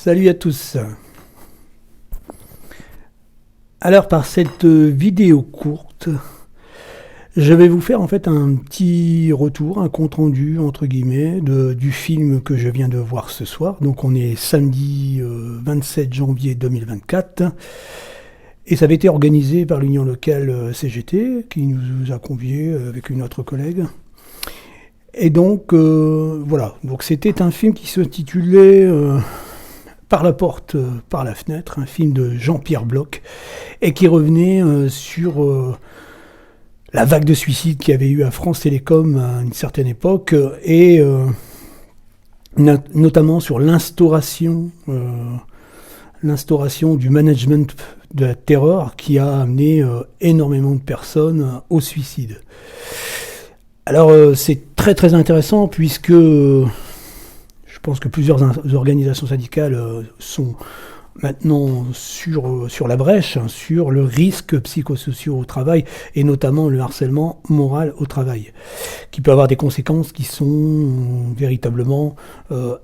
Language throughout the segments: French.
Salut à tous. Alors par cette vidéo courte, je vais vous faire en fait un petit retour, un compte rendu entre guillemets du film que je viens de voir ce soir. Donc on est samedi 27 janvier 2024 et ça avait été organisé par l'Union locale CGT qui nous a conviés avec une autre collègue. Et donc voilà, donc c'était un film qui s'intitulait Par la porte, par la fenêtre, un film de Jean-Pierre Bloch, et qui revenait sur la vague de suicides qu'il y avait eu à France Télécom à une certaine époque, et notamment sur l'instauration du management de la terreur qui a amené énormément de personnes au suicide. Alors c'est très très intéressant puisque je pense que plusieurs organisations syndicales sont maintenant sur la brèche, sur le risque psychosocial au travail, et notamment le harcèlement moral au travail, qui peut avoir des conséquences qui sont véritablement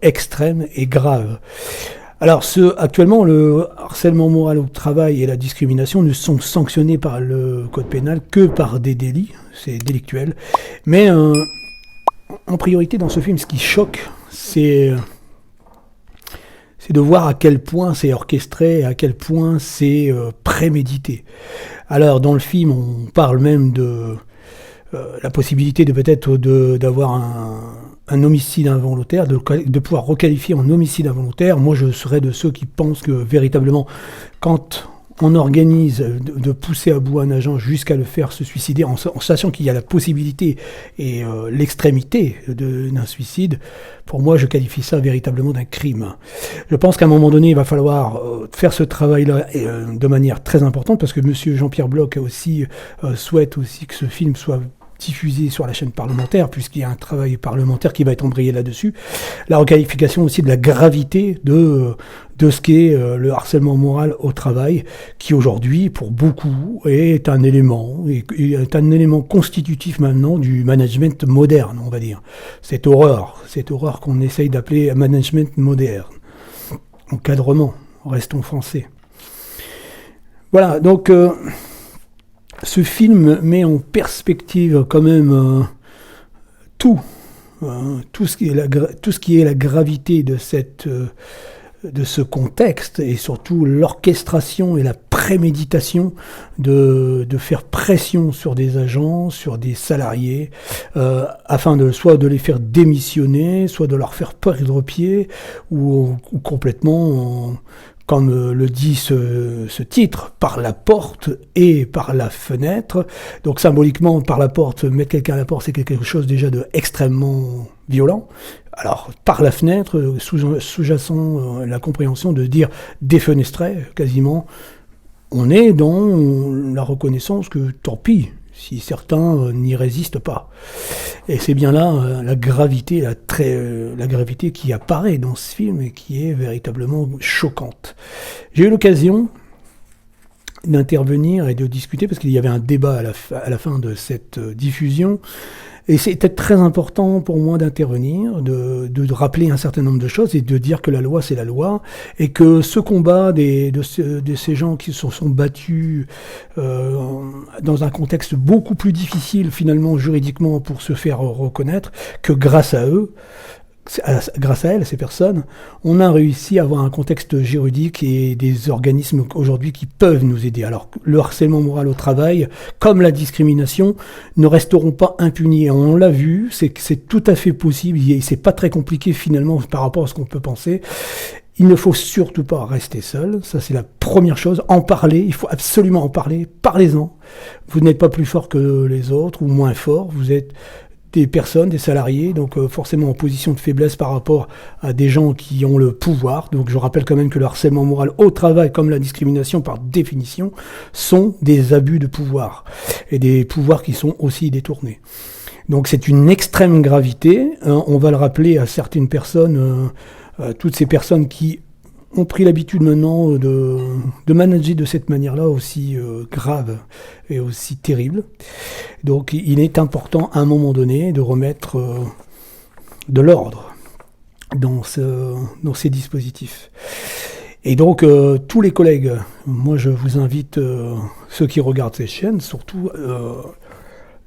extrêmes et graves. Alors actuellement, le harcèlement moral au travail et la discrimination ne sont sanctionnés par le code pénal que par des délits, c'est délictuel, mais en priorité dans ce film, ce qui choque, c'est de voir à quel point c'est orchestré, à quel point c'est prémédité. Alors dans le film, on parle même de la possibilité de peut-être d'avoir un homicide involontaire, de pouvoir requalifier en homicide involontaire. Moi, je serais de ceux qui pensent que véritablement, quand on organise de pousser à bout un agent jusqu'à le faire se suicider, en sachant qu'il y a la possibilité et l'extrémité d'un suicide, pour moi, je qualifie ça véritablement d'un crime. Je pense qu'à un moment donné, il va falloir faire ce travail-là de manière très importante, parce que M. Jean-Pierre Bloch souhaite aussi que ce film soit diffusé sur la chaîne parlementaire, puisqu'il y a un travail parlementaire qui va être embrayé là-dessus. La requalification aussi de la gravité de ce qu'est le harcèlement moral au travail, qui aujourd'hui, pour beaucoup, est un élément constitutif maintenant du management moderne, on va dire. Cette horreur qu'on essaye d'appeler management moderne. Encadrement, restons français. Voilà, donc ce film met en perspective quand même tout ce qui est la gravité de ce contexte, et surtout l'orchestration et la préméditation de faire pression sur des agents, sur des salariés, afin soit de les faire démissionner, soit de leur faire perdre pied, ou complètement comme le dit ce titre, par la porte et par la fenêtre. Donc symboliquement, par la porte, mettre quelqu'un à la porte, c'est quelque chose déjà de extrêmement violent. Alors, par la fenêtre, sous-jacent la compréhension de dire défenestrer, quasiment, on est dans la reconnaissance que tant pis, si certains n'y résistent pas. Et c'est bien là la gravité qui apparaît dans ce film et qui est véritablement choquante. J'ai eu l'occasion d'intervenir et de discuter, parce qu'il y avait un débat à la fin de cette diffusion, et c'était très important pour moi d'intervenir, de rappeler un certain nombre de choses et de dire que la loi c'est la loi, et que ce combat de ces gens qui se sont battus dans un contexte beaucoup plus difficile finalement juridiquement pour se faire reconnaître, que grâce à elles, ces personnes, on a réussi à avoir un contexte juridique et des organismes aujourd'hui qui peuvent nous aider. Alors, le harcèlement moral au travail, comme la discrimination, ne resteront pas impunis. Et on l'a vu, c'est tout à fait possible, et c'est pas très compliqué finalement par rapport à ce qu'on peut penser. Il ne faut surtout pas rester seul, ça c'est la première chose. En parler, il faut absolument en parler, parlez-en. Vous n'êtes pas plus fort que les autres, ou moins fort, vous êtes des personnes, des salariés, donc forcément en position de faiblesse par rapport à des gens qui ont le pouvoir. Donc je rappelle quand même que le harcèlement moral au travail, comme la discrimination par définition, sont des abus de pouvoir, et des pouvoirs qui sont aussi détournés. Donc c'est une extrême gravité, hein. On va le rappeler à certaines personnes, toutes ces personnes qui ont pris l'habitude maintenant de manager de cette manière-là aussi grave et aussi terrible. Donc il est important à un moment donné de remettre de l'ordre. dans ces dispositifs. Et donc, tous les collègues, moi je vous invite, ceux qui regardent ces chaînes, surtout,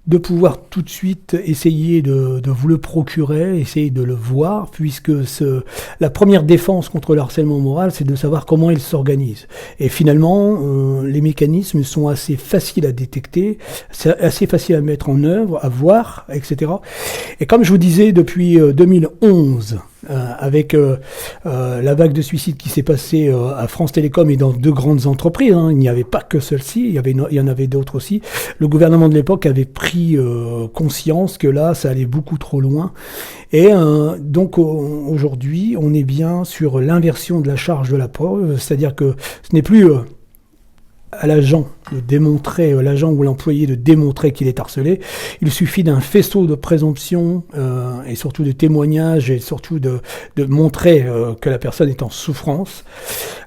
de pouvoir tout de suite essayer de vous le procurer, essayer de le voir, puisque la première défense contre le harcèlement moral, c'est de savoir comment il s'organise. Et finalement, les mécanismes sont assez faciles à détecter, c'est assez facile à mettre en œuvre, à voir, etc. Et comme je vous disais, depuis 2011, avec la vague de suicides qui s'est passée à France Télécom et dans deux grandes entreprises, il n'y avait pas que celle-ci, il y en avait d'autres aussi. Le gouvernement de l'époque avait pris conscience que là, ça allait beaucoup trop loin. Et donc aujourd'hui, on est bien sur l'inversion de la charge de la preuve, c'est-à-dire que ce n'est plus à l'agent de démontrer, l'agent ou l'employé de démontrer qu'il est harcelé. Il suffit d'un faisceau de présomption et surtout de témoignages et surtout de montrer que la personne est en souffrance.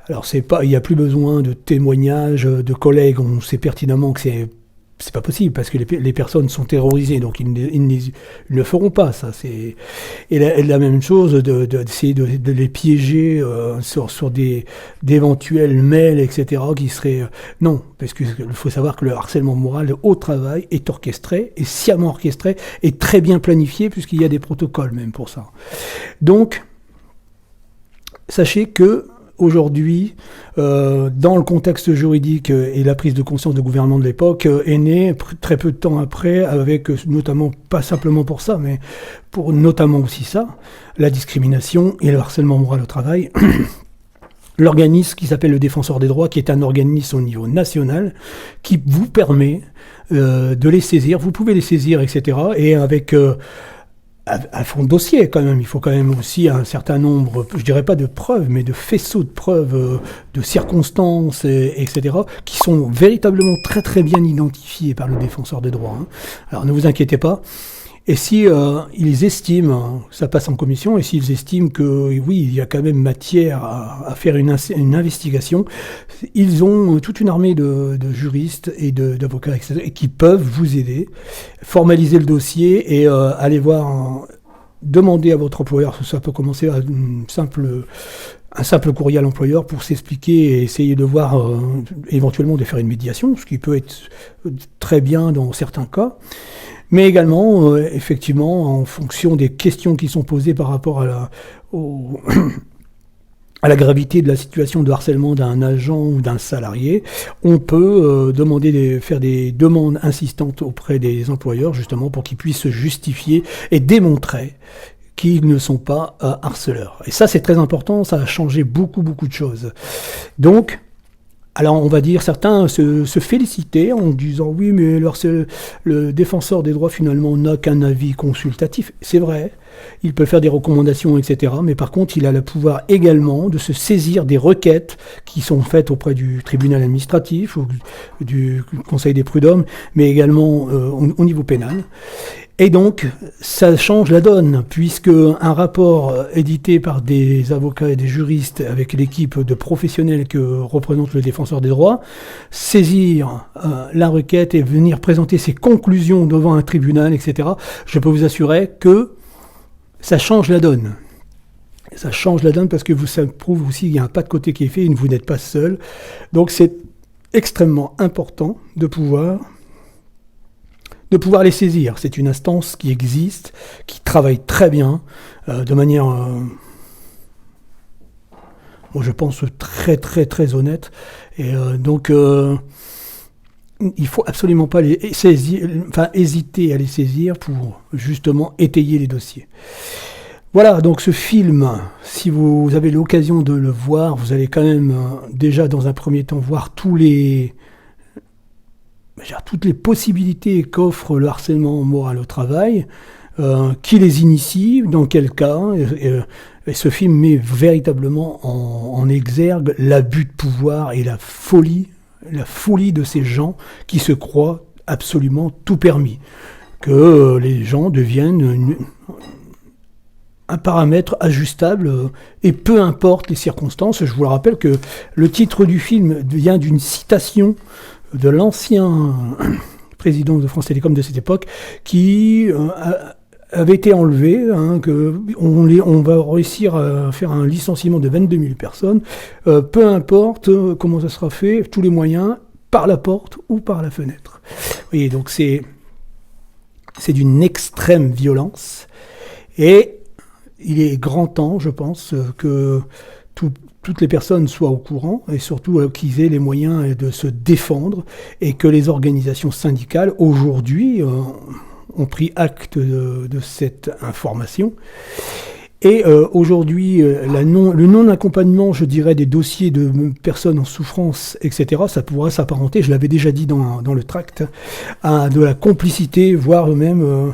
Alors il n'y a plus besoin de témoignages de collègues. On sait pertinemment que c'est pas possible parce que les personnes sont terrorisées, donc ils ne le feront pas. Ça, et la même chose d'essayer de les piéger sur d'éventuels mails, etc. qui seraient non, parce qu'il faut savoir que le harcèlement moral au travail est orchestré, est sciemment orchestré, et très bien planifié puisqu'il y a des protocoles même pour ça. Donc, sachez que aujourd'hui, dans le contexte juridique et la prise de conscience du gouvernement de l'époque, est née très peu de temps après, avec notamment, pas simplement pour ça, mais pour notamment aussi ça, la discrimination et le harcèlement moral au travail. L'organisme qui s'appelle le Défenseur des droits, qui est un organisme au niveau national, qui vous permet de les saisir, vous pouvez les saisir, etc. Et avec à fond de dossier quand même, il faut quand même aussi un certain nombre, je dirais pas de preuves, mais de faisceaux de preuves, de circonstances, etc., qui sont véritablement très très bien identifiés par le défenseur des droits. Alors ne vous inquiétez pas. Et si ils estiment, ça passe en commission, et s'ils estiment que oui, il y a quand même matière à faire une investigation, ils ont toute une armée de juristes et d'avocats, etc., et qui peuvent vous aider, formaliser le dossier et aller voir, demander à votre employeur, ça peut commencer à un simple courrier à l'employeur pour s'expliquer et essayer de voir, éventuellement de faire une médiation, ce qui peut être très bien dans certains cas. Mais également, effectivement, en fonction des questions qui sont posées par rapport à la gravité de la situation de harcèlement d'un agent ou d'un salarié, on peut faire des demandes insistantes auprès des employeurs, justement, pour qu'ils puissent se justifier et démontrer qu'ils ne sont pas harceleurs. Et ça, c'est très important, ça a changé beaucoup, beaucoup de choses. Donc, alors on va dire, certains se féliciter en disant oui, mais le défenseur des droits finalement n'a qu'un avis consultatif. C'est vrai, il peut faire des recommandations, etc. Mais par contre, il a le pouvoir également de se saisir des requêtes qui sont faites auprès du tribunal administratif ou du conseil des prud'hommes, mais également au niveau pénal. Et donc, ça change la donne, puisque un rapport édité par des avocats et des juristes avec l'équipe de professionnels que représente le défenseur des droits, saisir la requête et venir présenter ses conclusions devant un tribunal, etc., je peux vous assurer que ça change la donne. Ça change la donne parce que ça prouve aussi qu'il y a un pas de côté qui est fait et vous n'êtes pas seul. Donc c'est extrêmement important de pouvoir les saisir. C'est une instance qui existe, qui travaille très bien, de manière, je pense, très très très honnête. Et donc, il faut absolument pas hésiter à les saisir pour justement étayer les dossiers. Voilà, donc ce film, si vous avez l'occasion de le voir, vous allez quand même déjà dans un premier temps voir toutes les possibilités qu'offre le harcèlement moral au travail, qui les initie, dans quel cas, et ce film met véritablement en exergue l'abus de pouvoir et la folie de ces gens qui se croient absolument tout permis, que les gens deviennent un paramètre ajustable, et peu importe les circonstances. Je vous le rappelle que le titre du film vient d'une citation de l'ancien président de France Télécom de cette époque, qui avait été enlevé, hein, on va réussir à faire un licenciement de 22 000 personnes, peu importe comment ça sera fait, tous les moyens, par la porte ou par la fenêtre. Vous voyez, donc c'est d'une extrême violence, et il est grand temps, je pense, que toutes les personnes soient au courant, et surtout qu'ils aient les moyens de se défendre, et que les organisations syndicales, aujourd'hui, ont pris acte de cette information. Et aujourd'hui, le non-accompagnement, je dirais, des dossiers de personnes en souffrance, etc., ça pourra s'apparenter, je l'avais déjà dit dans le tract, à de la complicité, voire même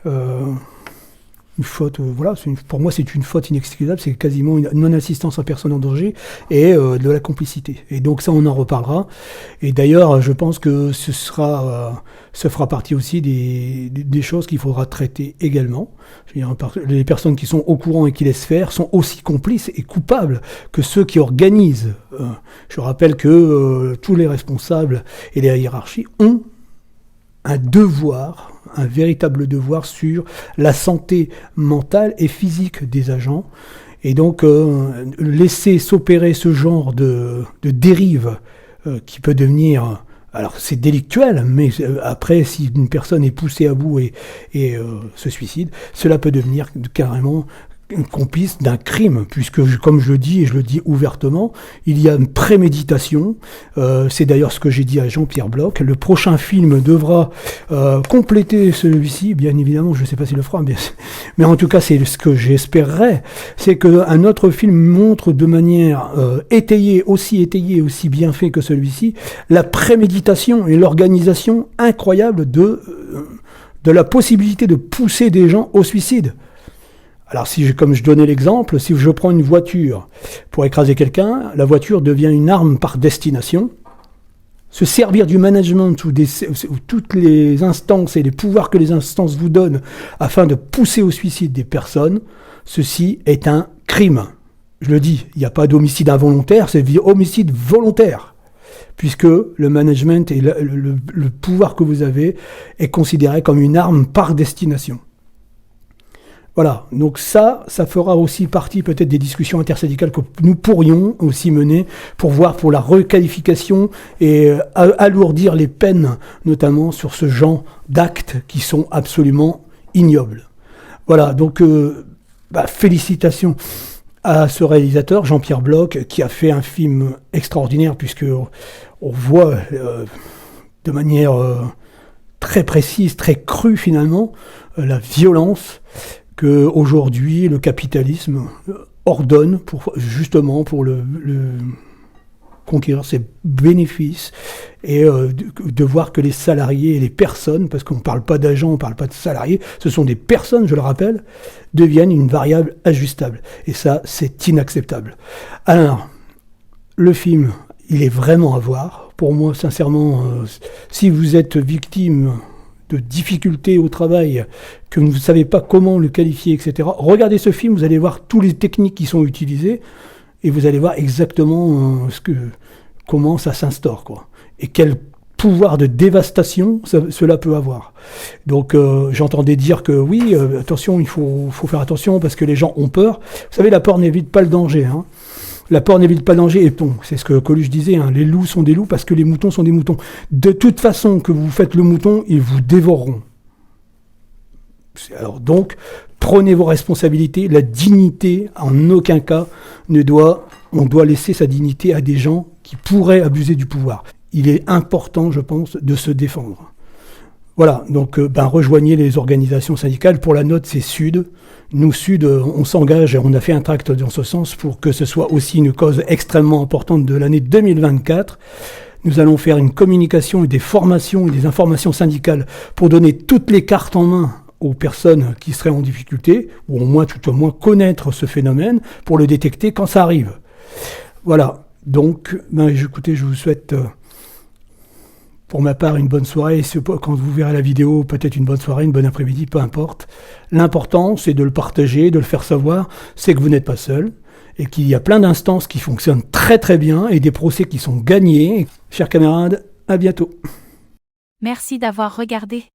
une faute. Voilà, pour moi, c'est une faute inexcusable, c'est quasiment une non-assistance à personne en danger et de la complicité. Et donc ça, on en reparlera. Et d'ailleurs, je pense que ce fera partie aussi des choses qu'il faudra traiter également. Je veux dire, les personnes qui sont au courant et qui laissent faire sont aussi complices et coupables que ceux qui organisent. Je rappelle que tous les responsables et les hiérarchies ont un devoir, un véritable devoir sur la santé mentale et physique des agents. Et donc, laisser s'opérer ce genre de dérive qui peut devenir... Alors, c'est délictuel, mais après, si une personne est poussée à bout et se suicide, cela peut devenir carrément complice d'un crime, puisque, comme je le dis, et je le dis ouvertement, il y a une préméditation. C'est d'ailleurs ce que j'ai dit à Jean-Pierre Bloch. Le prochain film devra compléter celui-ci, bien évidemment, je ne sais pas s'il le fera, mais en tout cas, c'est ce que j'espérerais, c'est qu'un autre film montre de manière étayée, aussi bien fait que celui-ci, la préméditation et l'organisation incroyable de la possibilité de pousser des gens au suicide. Alors, comme je donnais l'exemple, si je prends une voiture pour écraser quelqu'un, la voiture devient une arme par destination. Se servir du management ou toutes les instances et les pouvoirs que les instances vous donnent afin de pousser au suicide des personnes, ceci est un crime. Je le dis, il n'y a pas d'homicide involontaire, c'est homicide volontaire, puisque le management et le pouvoir que vous avez est considéré comme une arme par destination. Voilà, donc ça fera aussi partie peut-être des discussions intersyndicales que nous pourrions aussi mener pour voir pour la requalification et alourdir les peines, notamment sur ce genre d'actes qui sont absolument ignobles. Voilà, donc félicitations à ce réalisateur, Jean-Pierre Bloch, qui a fait un film extraordinaire, puisque on voit de manière très précise, très crue finalement, la violence qu'aujourd'hui le capitalisme ordonne justement pour le conquérir ses bénéfices, et de voir que les salariés et les personnes, parce qu'on ne parle pas d'agents, on ne parle pas de salariés, ce sont des personnes, je le rappelle, deviennent une variable ajustable. Et ça, c'est inacceptable. Alors, le film, il est vraiment à voir. Pour moi, sincèrement, si vous êtes victime de difficultés au travail, que vous ne savez pas comment le qualifier, etc., regardez ce film, vous allez voir toutes les techniques qui sont utilisées, et vous allez voir exactement comment ça s'instaure, quoi. Et quel pouvoir de dévastation cela peut avoir. Donc j'entendais dire que oui, attention, il faut faire attention parce que les gens ont peur. Vous savez, la peur n'évite pas le danger, hein. La peur n'évite pas le danger, et bon, c'est ce que Coluche disait, hein, les loups sont des loups parce que les moutons sont des moutons. De toute façon que vous faites le mouton, ils vous dévoreront. Alors donc, prenez vos responsabilités. La dignité, en aucun cas, on doit laisser sa dignité à des gens qui pourraient abuser du pouvoir. Il est important, je pense, de se défendre. Voilà, donc rejoignez les organisations syndicales. Pour la note, c'est Sud. Nous, Sud, on s'engage, on a fait un tract dans ce sens pour que ce soit aussi une cause extrêmement importante de l'année 2024. Nous allons faire une communication et des formations et des informations syndicales pour donner toutes les cartes en main aux personnes qui seraient en difficulté, ou tout au moins connaître ce phénomène pour le détecter quand ça arrive. Voilà, donc écoutez, je vous souhaite pour ma part une bonne soirée, et quand vous verrez la vidéo, peut-être une bonne soirée, une bonne après-midi, peu importe. L'important, c'est de le partager, de le faire savoir, c'est que vous n'êtes pas seul, et qu'il y a plein d'instances qui fonctionnent très très bien, et des procès qui sont gagnés. Chers camarades, à bientôt. Merci d'avoir regardé.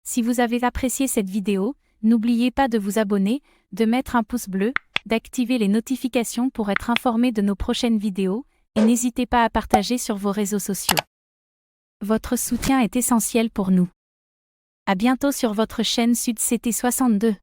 Si vous avez apprécié cette vidéo, N'oubliez pas de vous abonner, de mettre un pouce bleu, d'activer les notifications pour être informé de nos prochaines vidéos, et n'hésitez pas à partager sur vos réseaux sociaux. Votre soutien est essentiel pour nous. À bientôt sur votre chaîne Sud CT62.